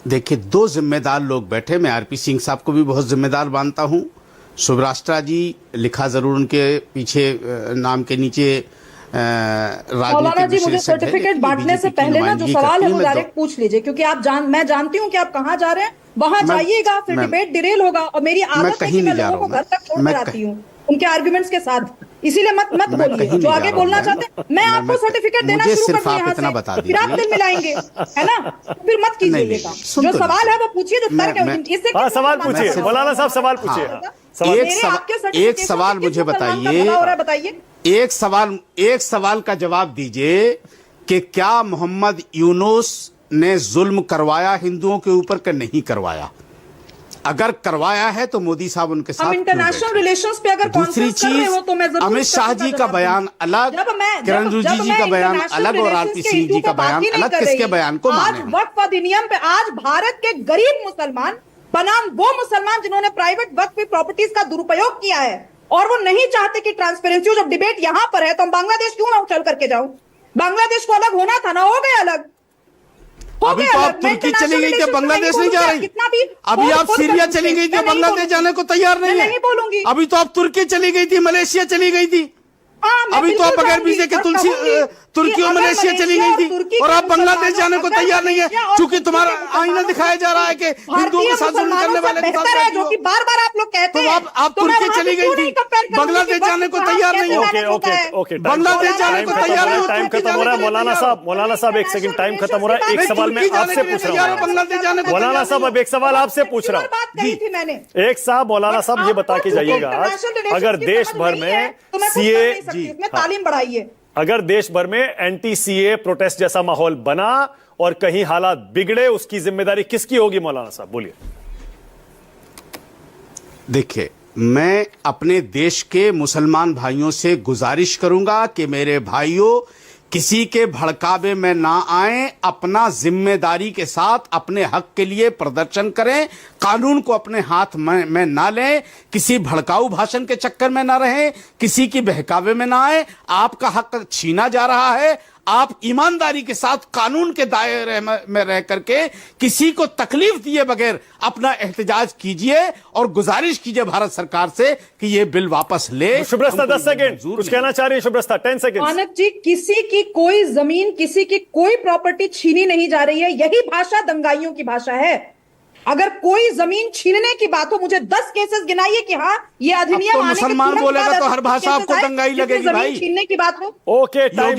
देखिए, दो जिम्मेदार लोग बैठे, मैं आरपी सिंह साहब को भी बहुत जिम्मेदार मानता हूं। सुब्राष्ट्रा जी, लिखा जरूर उनके पीछे नाम के नीचे मौलाना जी, मुझे सर्टिफिकेट बांटने से पहले ना जो सवाल है वो डायरेक्ट पूछ लीजिए, क्योंकि मैं जानती हूँ कि आप कहाँ जा रहे हैं, वहां जाइएगा, फिर डिबेट डिरेल होगा। और मेरी आदत है कि मैं लोगों को घर तक छोड़कर आती हूँ उनके आर्गुमेंट्स के साथ, इसीलिए मत बोलिए जो आगे बोलना चाहते हैं। मैं आपको सर्टिफिकेट देना शुरू कर दूं यहाँ से, फिर आप दिल मिलाएंगे, है ना? फिर मत कीजिएगा। जो सवाल है वो पूछिए, जो तर्क है इससे। हाँ, सवाल पूछिए मौलाना साहब, सवाल पूछिए। एक सवाल मुझे बताइए, एक सवाल का जवाब दीजिए कि क्या मोहम्मद यूनुस ने जुल्म करवाया हिंदुओं के ऊपर कि नहीं करवाया? अगर करवाया है तो मोदी साहब उनके साथ इंटरनेशनल रिलेशंस पे अगर दूसरी चीज, अमित शाह जी का बयान अलग, किरण रिजिजू जी का बयान अलग और आरपी सिंह जी का बयान अलग। किसके बयान को माने? आज वक्फ अधिनियम पे आज भारत के गरीब मुसलमान बनाम वो मुसलमान जिन्होंने प्राइवेट वक्फ प्रॉपर्टीज का दुरुपयोग किया है और वो नहीं चाहते कि ट्रांसपेरेंसी हो। जब डिबेट यहां पर है तो हम बांग्लादेश क्यों ना उछल करके जाऊं? बांग्लादेश को अलग होना था ना, हो गए अलग। अभी तो आप तुर्की चली गई थी, बांग्लादेश नहीं जा रही। अभी आप सीरिया चली गई थी, बांग्लादेश जाने को तैयार नहीं है। बोलूंगी अभी तो आप तुर्की चली गई थी, मलेशिया चली गई थी। अभी तो आप बगैर वीजे के तुर्की और मलेशिया चली गई थी और आप बांग्लादेश जाने को तैयार नहीं है, क्योंकि तुम्हारा आईना दिखाया जा रहा है कि हिंदुओं के साथ जुल्म करने वाले के साथ, जो कि बार-बार आप लोग कहते हैं। आप तुर्की चली गई थी, बांग्लादेश जाने को तैयार नहीं हो। बांग्लादेश जाने को तैयार नहीं हो। टाइम खत्म हो रहा है मौलाना साहब, एक सेकंड, टाइम खत्म हो रहा है। एक सवाल मैं आपसे पूछ रहा हूँ मौलाना साहब, अब एक सवाल आपसे पूछ रहा हूँ। एक साहब मौलाना साहब ये बता के जाइएगा, अगर देश भर में सीए तालीम बढ़ाइए, अगर देश भर में एंटी सीए प्रोटेस्ट जैसा माहौल बना और कहीं हालात बिगड़े, उसकी जिम्मेदारी किसकी होगी? मौलाना साहब बोलिए। देखिए, मैं अपने देश के मुसलमान भाइयों से गुजारिश करूंगा कि मेरे भाइयों, किसी के भड़कावे में ना आए, अपना जिम्मेदारी के साथ अपने हक के लिए प्रदर्शन करें, कानून को अपने हाथ में ना लें, किसी भड़काऊ भाषण के चक्कर में ना रहें, किसी की बहकावे में ना आए। आपका हक छीना जा रहा है, आप ईमानदारी के साथ कानून के दायरे में रह करके किसी को तकलीफ दिए बगैर अपना एहतजाज कीजिए और गुजारिश कीजिए भारत सरकार से कि ये बिल वापस ले। शुभ्रस्ता 10 सेकंड कुछ कहना चाह रही है। शुभ्रस्ता 10 सेकंड। मानक जी, किसी की कोई जमीन, किसी की कोई प्रॉपर्टी छीनी नहीं जा रही है। यही भाषा दंगाइयों की भाषा है। अगर कोई जमीन छीनने की बात हो, मुझे 10 केसेस गिनाइए कि हाँ ये अधिनियम मुसलमान बोलेगा तो हर भाषा आपको दंगाई लगेगी भाई। छीनने की बात हो। Okay, time